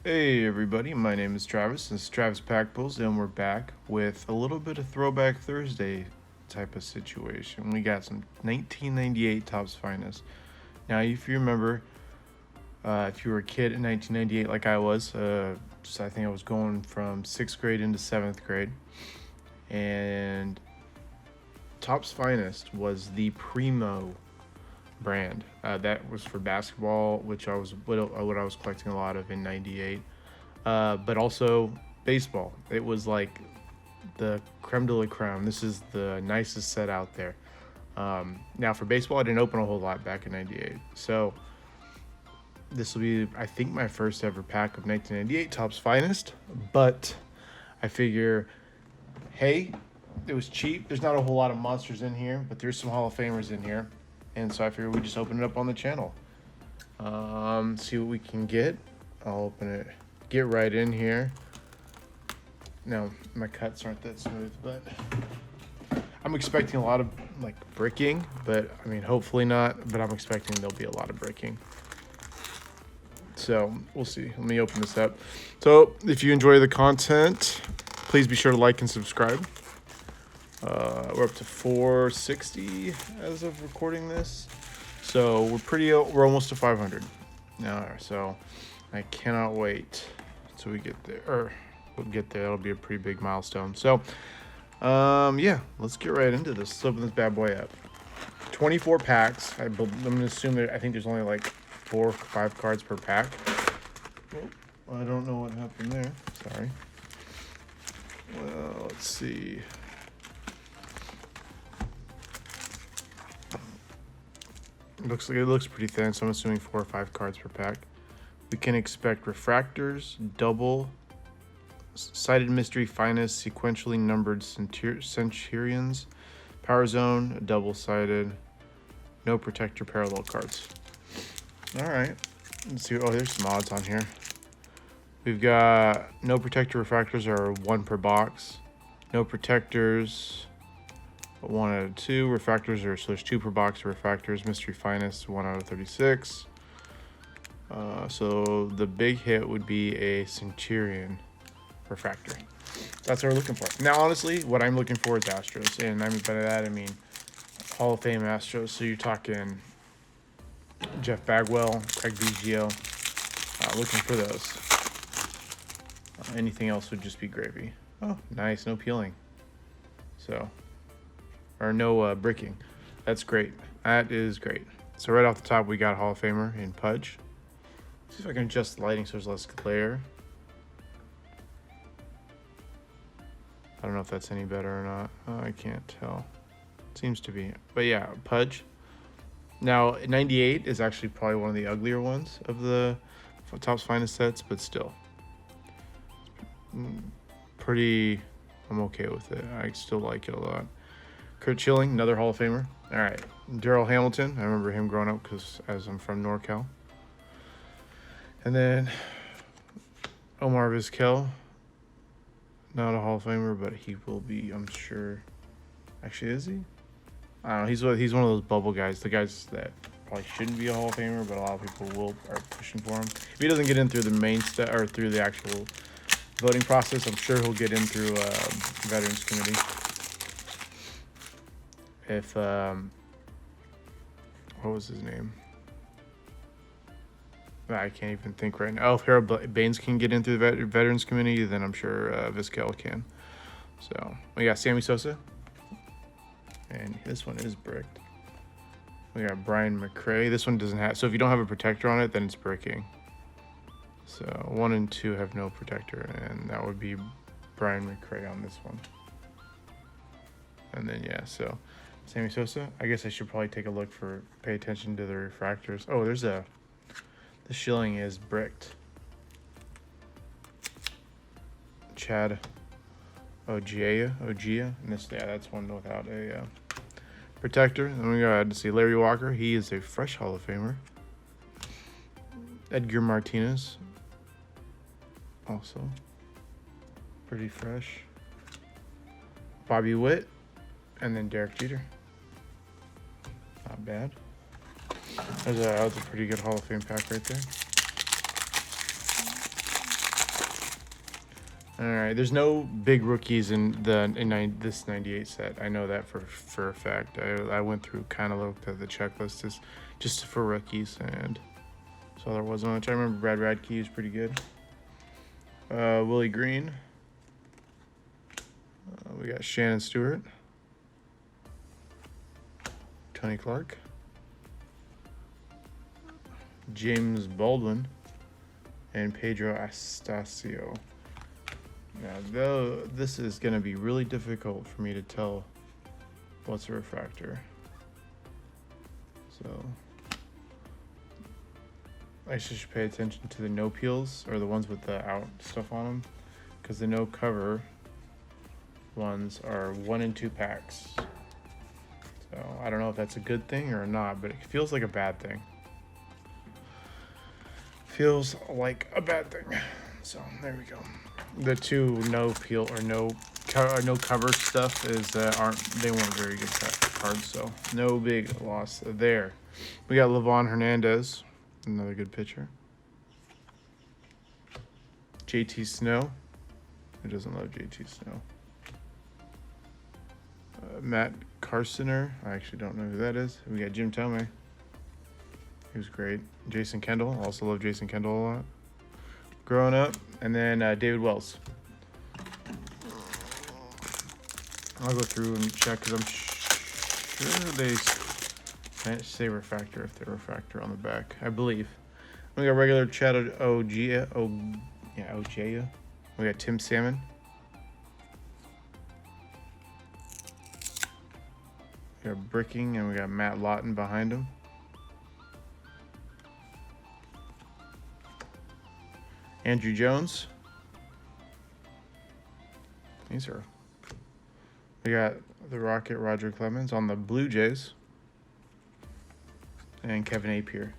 Hey everybody, my name is Travis. This is Travis Pack Pulls, and we're back with a little bit of Throwback Thursday type of situation. We got some 1998 Topps Finest. Now, if you remember, if you were a kid in 1998 like I was, so I think I was going from 6th grade into 7th grade, and Topps Finest was the primo brand. That was for basketball, which I was what I was collecting a lot of in '98. But also baseball. It was like the creme de la creme. This is the nicest set out there. Now for baseball, I didn't open a whole lot back in '98, so this will be, I think, my first ever pack of 1998 Topps Finest. But I figure, hey, it was cheap. There's not a whole lot of monsters in here, but there's some Hall of Famers in here. And so I figured we just open it up on the channel. See what we can get. I'll open it, get right in here. Now, my cuts aren't that smooth, but I'm expecting a lot of like bricking, but I mean, hopefully not, but I'm expecting there'll be a lot of bricking. So we'll see. Let me open this up. So if you enjoy the content, please be sure to like and subscribe. We're up to 460 as of recording this, so we're almost to 500 now. So I cannot wait till we get there, or we'll get there. That'll be a pretty big milestone. So yeah, let's get right into this. Let's open this bad boy up. 24 packs. I'm gonna assume that I think there's only like 4 or 5 cards per pack. Oh, I don't know what happened there. Sorry. Well, let's see. It looks pretty thin, so I'm assuming 4 or 5 cards per pack. We can expect refractors, double-sided mystery finest, sequentially numbered centurions, power zone, double-sided, no protector parallel cards. All right, let's see. Oh, there's some odds on here. We've got no protector refractors are 1 per box. No protectors. 1 out of 2 refractors, so there's 2 per box of refractors. Mystery finest 1 out of 36. So the big hit would be a Centurion refractor. That's what we're looking for. Now, honestly, what I'm looking for is Astros, and I mean by that I mean Hall of Fame Astros. So you're talking Jeff Bagwell, Craig Biggio. Looking for those. Anything else would just be gravy. Oh, nice, no peeling. So. Or no bricking. That's great. That is great. So right off the top, we got Hall of Famer in Pudge. See if I can adjust lighting so there's less glare. I don't know if that's any better or not. I can't tell. Seems to be. But yeah, Pudge. Now, 98 is actually probably one of the uglier ones of the Topps Finest sets, but still. Pretty, I'm okay with it. I still like it a lot. Kurt Schilling, another Hall of Famer. All right, Darrell Hamilton. I remember him growing up because as I'm from NorCal. And then Omar Vizquel, not a Hall of Famer, but he will be, I'm sure. Actually, is he? I don't know. He's one of those bubble guys, the guys that probably shouldn't be a Hall of Famer, but a lot of people are pushing for him. If he doesn't get in through the main or through the actual voting process, I'm sure he'll get in through Veterans Committee. If what was his name? I can't even think right now. Oh, if Harold Baines can get in through the Veterans Committee, then I'm sure Vizquel can. So we got Sammy Sosa, and this one is bricked. We got Brian McRae. This one doesn't have. So if you don't have a protector on it, then it's bricking. So 1 and 2 have no protector, and that would be Brian McRae on this one. And then yeah, so. Sammy Sosa. I guess I should probably pay attention to the refractors. Oh, the Schilling is bricked. Chad Ogia, and that's one without a protector. Then we got to see Larry Walker. He is a fresh Hall of Famer. Edgar Martinez, also pretty fresh. Bobby Witt, and then Derek Jeter. Not bad. That was a pretty good Hall of Fame pack right there. All right, there's no big rookies in this 98 set. I know that for a fact. I went through, kind of looked at the checklist just for rookies, and so there wasn't much. I remember Brad Radke was pretty good. Willie Green. We got Shannon Stewart, Tony Clark, James Baldwin, and Pedro Astacio. Now, though, this is going to be really difficult for me to tell what's a refractor. So, I should pay attention to the no peels, or the ones with the out stuff on them, because the no cover ones are 1 and 2 packs. So, I don't know if that's a good thing or not, but it feels like a bad thing. Feels like a bad thing. So, there we go. The two no peel or no cover stuff they weren't very good cards, so no big loss there. We got Livan Hernandez, another good pitcher. JT Snow, who doesn't love JT Snow? Matt Carsoner, I actually don't know who that is. We got Jim Tomei, he was great. Jason Kendall, also love Jason Kendall a lot growing up. And then David Wells. I'll go through and check because I'm sure they say refractor if they're refractor on the back, I believe. We got regular Chad Ojea. We got Tim Salmon. We got Bricking, and we got Matt Lawton behind him. Andrew Jones. These are. We got the Rocket Roger Clemens on the Blue Jays. And Kevin Appier.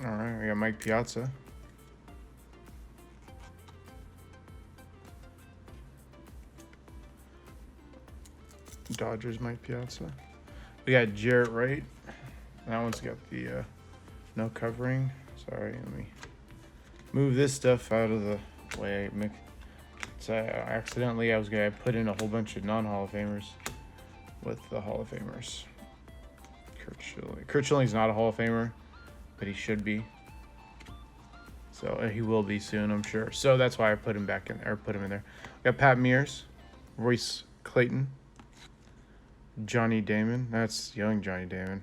All right, we got Mike Piazza. Dodgers Mike Piazza. We got Jarrett Wright. That one's got the no covering. Sorry, let me move this stuff out of the way. So accidentally I was gonna put in a whole bunch of non-Hall of Famers with the Hall of Famers. Kurt Schilling's not a Hall of Famer, but he should be. So he will be soon, I'm sure. So that's why I put him back in, or put him in there. We got Pat Mears, Royce Clayton, Johnny Damon. That's young Johnny Damon.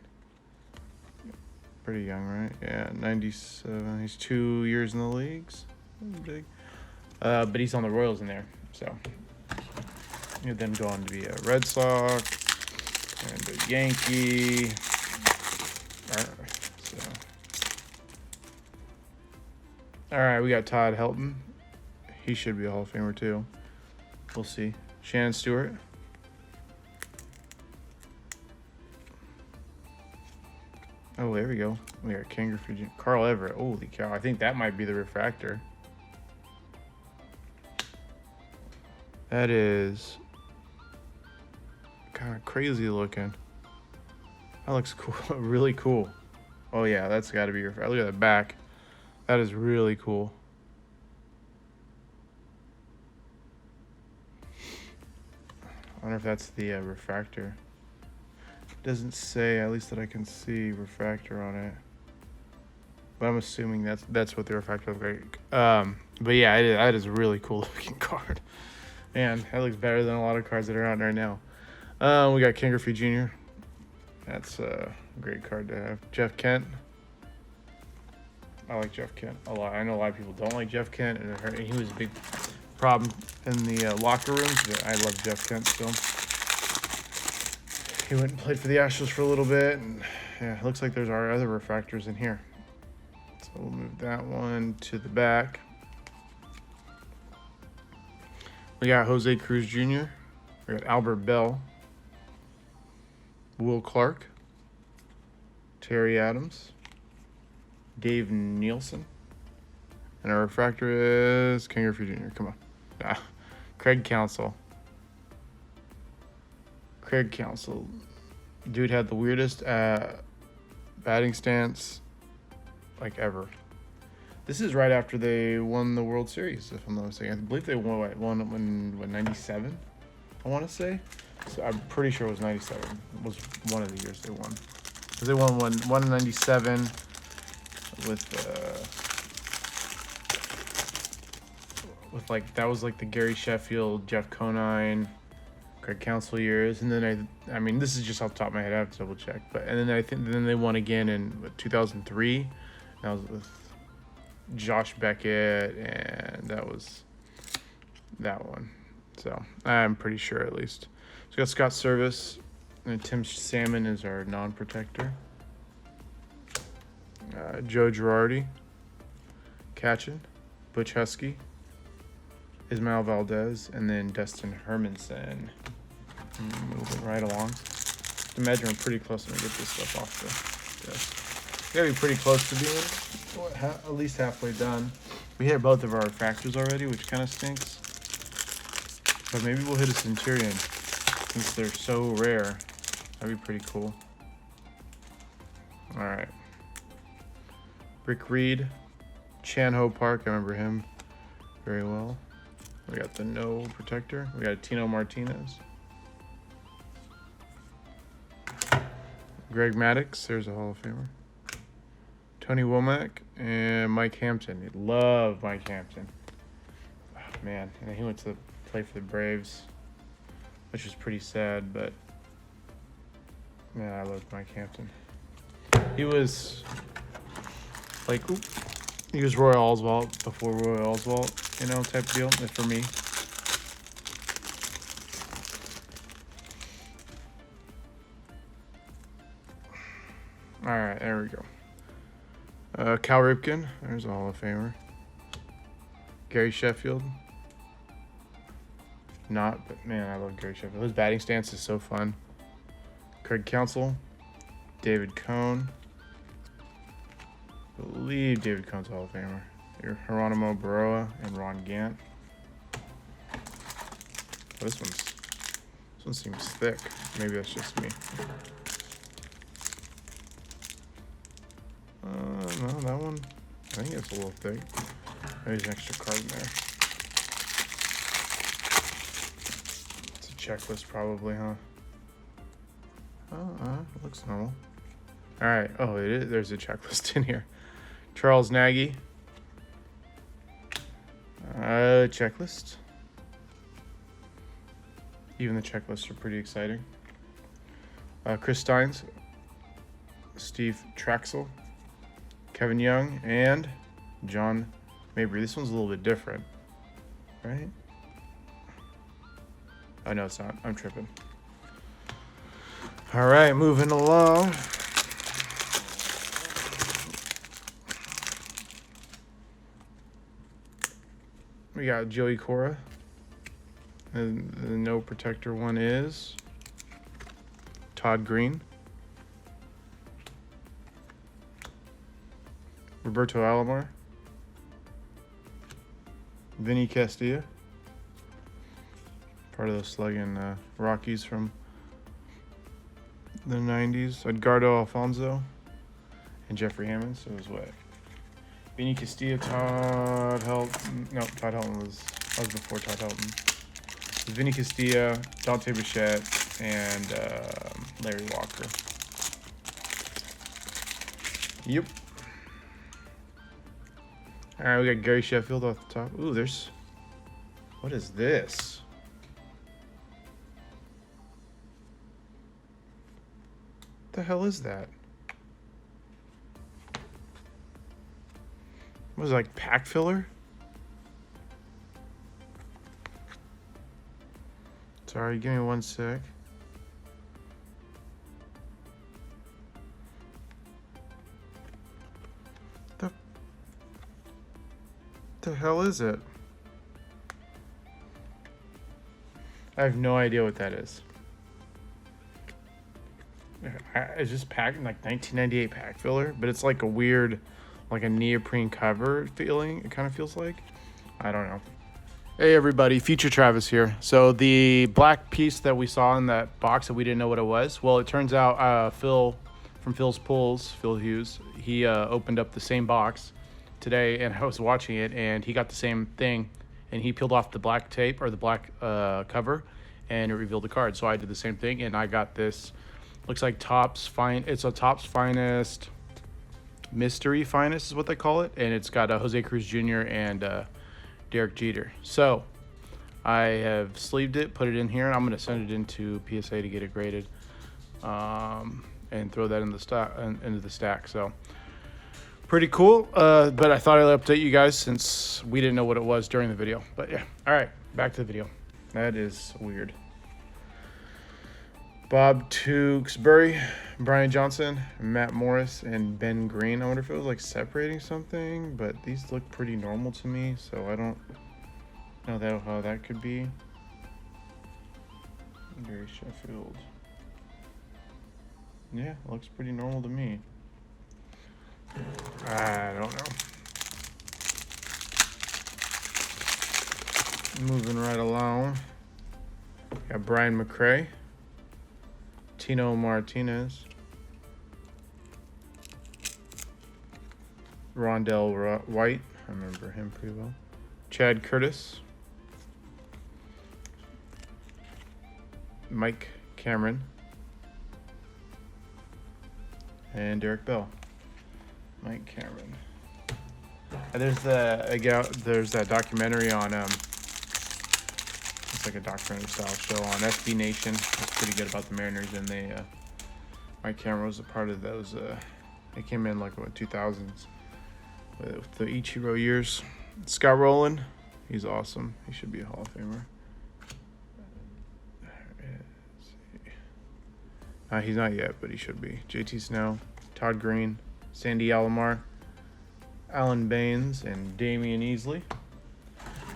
Pretty young, right? Yeah, 97. He's 2 years in the leagues. Big. But he's on the Royals in there. So, and then go on to be a Red Sox and a Yankee. All right, we got Todd Helton. He should be a Hall of Famer too. We'll see. Shannon Stewart. Oh, there we go. We got Ken Griffey, Carl Everett. Holy cow. I think that might be the refractor. That is kind of crazy looking. That looks cool. Really cool. Oh, yeah, that's got to be refractor. Look at the back. That is really cool. I wonder if that's the refractor. Doesn't say, at least that I can see, refractor on it, but I'm assuming that's what the refractor looks like. But yeah, that is a really cool looking card, and that looks better than a lot of cards that are out there now. We got Ken Griffey Jr. That's a great card to have. Jeff Kent. I like Jeff Kent a lot. I know a lot of people don't like Jeff Kent, and he was a big problem in the locker rooms, but I love Jeff Kent still. He went and played for the Astros for a little bit, and yeah, it looks like there's our other refractors in here. So we'll move that one to the back. We got Jose Cruz Jr. We got Albert Bell, Will Clark, Terry Adams, Dave Nielsen, and our refractor is Ken Griffey Jr. Come on, Craig Counsell. Dude had the weirdest batting stance like ever. This is right after they won the World Series, if I'm not mistaken. I believe they won when 97, I want to say. So I'm pretty sure it was 97. It was one of the years they won. Because they won in 97 with like, that was like the Gary Sheffield, Jeff Conine, Craig Counsell years. And then I mean, this is just off the top of my head. I have to double check. And then I think they won again in 2003. That was with Josh Beckett, and that was that one. So I'm pretty sure, at least. So we got Scott Service, and Tim Salmon is our non-protector. Joe Girardi, catching, Butch Husky, Ismael Valdez, and then Dustin Hermanson. Moving right along. I'm measuring pretty close. Let me get this stuff off the desk. We gotta be pretty close to being at least halfway done. We hit both of our refractors already, which kind of stinks. But maybe we'll hit a Centurion since they're so rare. That'd be pretty cool. All right. Rick Reed, Chan-Ho Park. I remember him very well. We got the no protector. We got Tino Martinez. Greg Maddux. There's a Hall of Famer. Tony Womack and Mike Hampton. You love Mike Hampton. Oh, man, and he went to play for the Braves, which was pretty sad, but man, I loved Mike Hampton. He was like, he was Roy Oswalt before Roy Oswalt, type deal for me. All right, there we go. Cal Ripken, there's a Hall of Famer. Gary Sheffield. Not, but man, I love Gary Sheffield. His batting stance is so fun. Craig Counsell, David Cone. I believe David Cone's a Hall of Famer. Geronimo Baroa and Ron Gant. Oh, this one seems thick. Maybe that's just me. No, that one, I think it's a little thick. There's an extra card in there. It's a checklist probably, huh? It looks normal. All right. Oh, it is. There's a checklist in here. Charles Nagy. Checklist. Even the checklists are pretty exciting. Chris Steins. Steve Traxel. Kevin Young, and John Mabry. This one's a little bit different, right? Oh, no, it's not. I'm tripping. All right, moving along. We got Joey Cora. And the no protector one is Todd Green. Roberto Alomar, Vinny Castilla, part of the slugging Rockies from the 90s, Edgardo Alfonso, and Jeffrey Hammond. So it was what? Vinny Castilla, Todd Helton. No, Todd Helton was before Todd Helton. It was Vinny Castilla, Dante Bichette, and Larry Walker. Yep. All right, we got Gary Sheffield off the top. Ooh, what is this? What the hell is that? What was it, like pack filler? Sorry, give me 1 sec. The hell is it? I have no idea what that is. It's just pack like 1998 pack filler, but it's like a weird, like a neoprene cover feeling. It kind of feels like. I don't know. Hey everybody, Future Travis here. So the black piece that we saw in that box that we didn't know what it was, well, it turns out Phil from Phil's Pulls, Phil Hughes, he opened up the same box today, and I was watching it, and he got the same thing, and he peeled off the black tape or the black cover, and it revealed the card. So I did the same thing, and I got this. Looks like It's a Topps Finest Mystery Finest is what they call it, and it's got Jose Cruz Jr. and Derek Jeter. So I have sleeved it, put it in here, and I'm going to send it into PSA to get it graded, and throw that in the into the stack. So pretty cool. But I thought I'd update you guys since we didn't know what it was during the video. But yeah, all right, back to the video. That is weird. Bob Tewksbury, Brian Johnson, Matt Morris, and Ben Green. I wonder if it was like separating something, but these look pretty normal to me, so I don't know how that could be. Gary Sheffield. Yeah, it looks pretty normal to me. I don't know. Moving right along. Got Brian McRae. Tino Martinez, Rondell White, I remember him pretty well, Chad Curtis, Mike Cameron, and Derek Bell. Mike Cameron. There's that documentary on it's like a documentary style show on SB Nation. It's pretty good about the Mariners, and Mike Cameron was a part of those. It came in like 2000s with the Ichiro years. Scott Rowland, he's awesome. He should be a Hall of Famer. He's not yet, but he should be. JT Snow, Todd Green, Sandy Alomar, Alan Baines, and Damian Easley.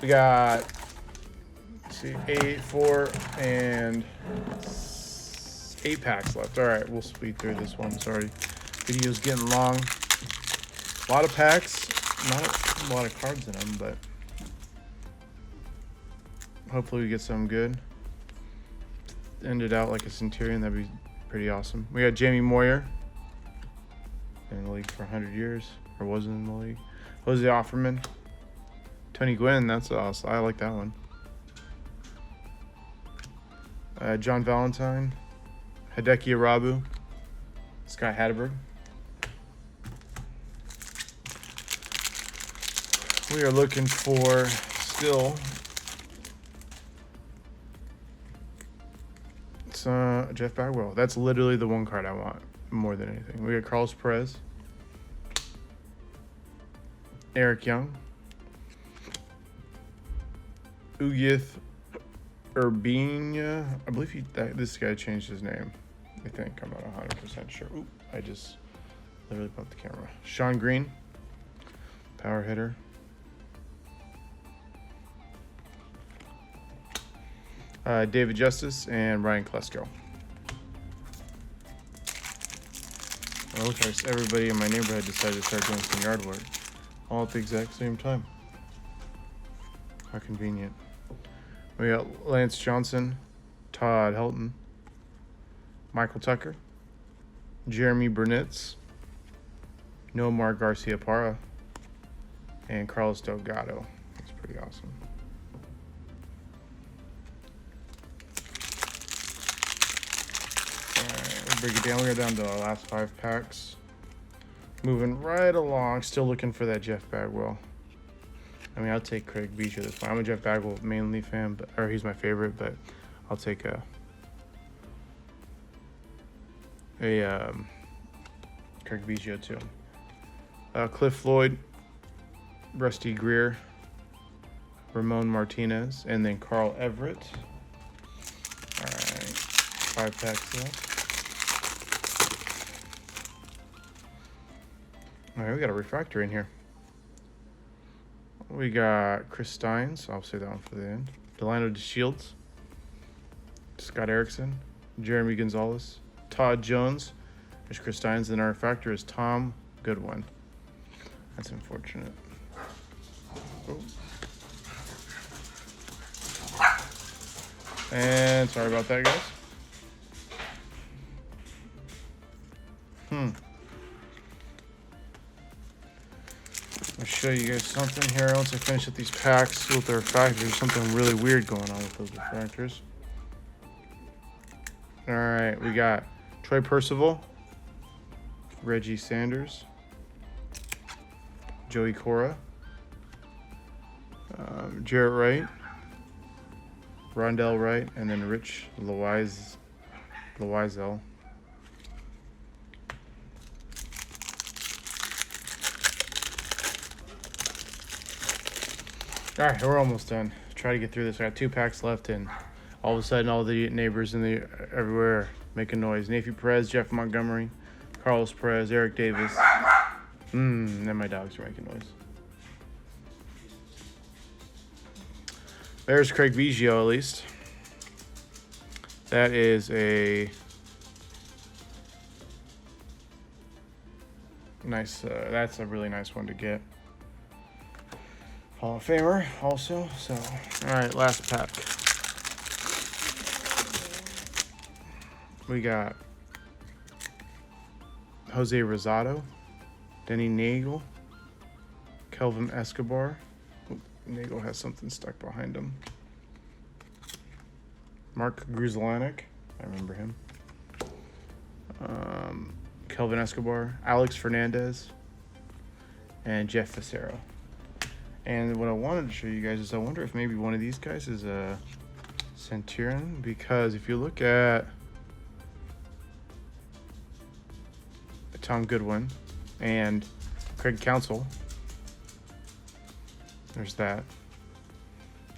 We got 4 and 8 packs left. All right, we'll speed through this one. Sorry, video's getting long. A lot of packs, not a lot of cards in them, but hopefully we get something good. End it out like a Centurion, that'd be pretty awesome. We got Jamie Moyer, been in the league for 100 years, or was in the league. Jose Offerman, Tony Gwynn, that's awesome. I like that one. John Valentine, Hideki Arabu, Scott Hatterberg. We are looking for still Jeff Bagwell. That's literally the one card I want more than anything. We got Carlos Perez, Eric Young, Ugyith Urbina. I believe this guy changed his name. I think. I'm not 100% sure. Oop, I just literally bumped the camera. Sean Green, power hitter. David Justice and Ryan Klesko. Well, looks like everybody in my neighborhood decided to start doing some yard work all at the exact same time. How convenient. We got Lance Johnson, Todd Helton, Michael Tucker, Jeremy Burnitz, Nomar Garcia-Parra, and Carlos Delgado. That's pretty awesome. Alright, we'll break it down. We're down to our last 5 packs. Moving right along, still looking for that Jeff Bagwell. I mean, I'll take Craig Biggio this one. I'm a Jeff Bagwell mainly fan, or he's my favorite, but I'll take Craig Biggio too. Cliff Floyd, Rusty Greer, Ramon Martinez, and then Carl Everett. All right, 5 packs left. All right, we got a refractor in here. We got Chris Steins. I'll say that one for the end. Delano DeShields, Scott Erickson, Jeremy Gonzalez, Todd Jones. There's Chris Steins. Then our refractor is Tom Goodwin. That's unfortunate. Oh. And sorry about that, guys. I'll show you guys something here once I finish up these packs. See what their refractors. There's something really weird going on with those refractors. All right, we got Troy Percival, Reggie Sanders, Joey Cora, Jarrett Wright, Rondell Wright, and then Rich Loizel. All right, we're almost done. Try to get through this. I got 2 packs left, and all of a sudden, all the neighbors everywhere making noise. Nathan Perez, Jeff Montgomery, Carlos Perez, Eric Davis. Then my dogs are making noise. There's Craig Biggio, at least. That is a nice. That's a really nice one to get. Hall of Famer, also. So, all right, last pack. We got Jose Rosado, Denny Nagel, Kelvin Escobar. Oh, Nagel has something stuck behind him. Mark Gruzelanek, I remember him. Kelvin Escobar, Alex Fernandez, and Jeff Facero. And what I wanted to show you guys is I wonder if maybe one of these guys is a Centurion, because if you look at Tom Goodwin and Craig Counsell, there's that.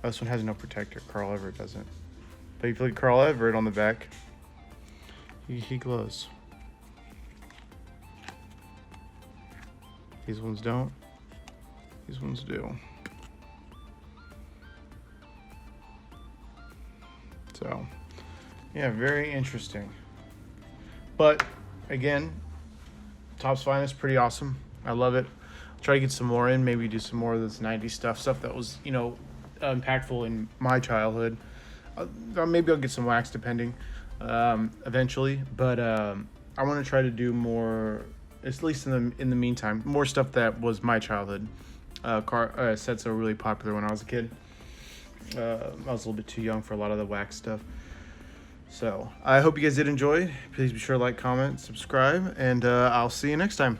Oh, this one has no protector. Carl Everett doesn't. But if you look at Carl Everett on the back, he glows. These ones don't. These ones do. So, yeah, very interesting. But, again, Topps Finest, pretty awesome. I love it. I'll try to get some more in. Maybe do some more of this 90s stuff that was, impactful in my childhood. Maybe I'll get some wax, depending, eventually. But I want to try to do more, at least in the meantime, more stuff that was my childhood. Sets that were really popular when I was a kid. I was a little bit too young for a lot of the wax stuff. So I hope you guys did enjoy. Please be sure to like, comment, subscribe, and I'll see you next time.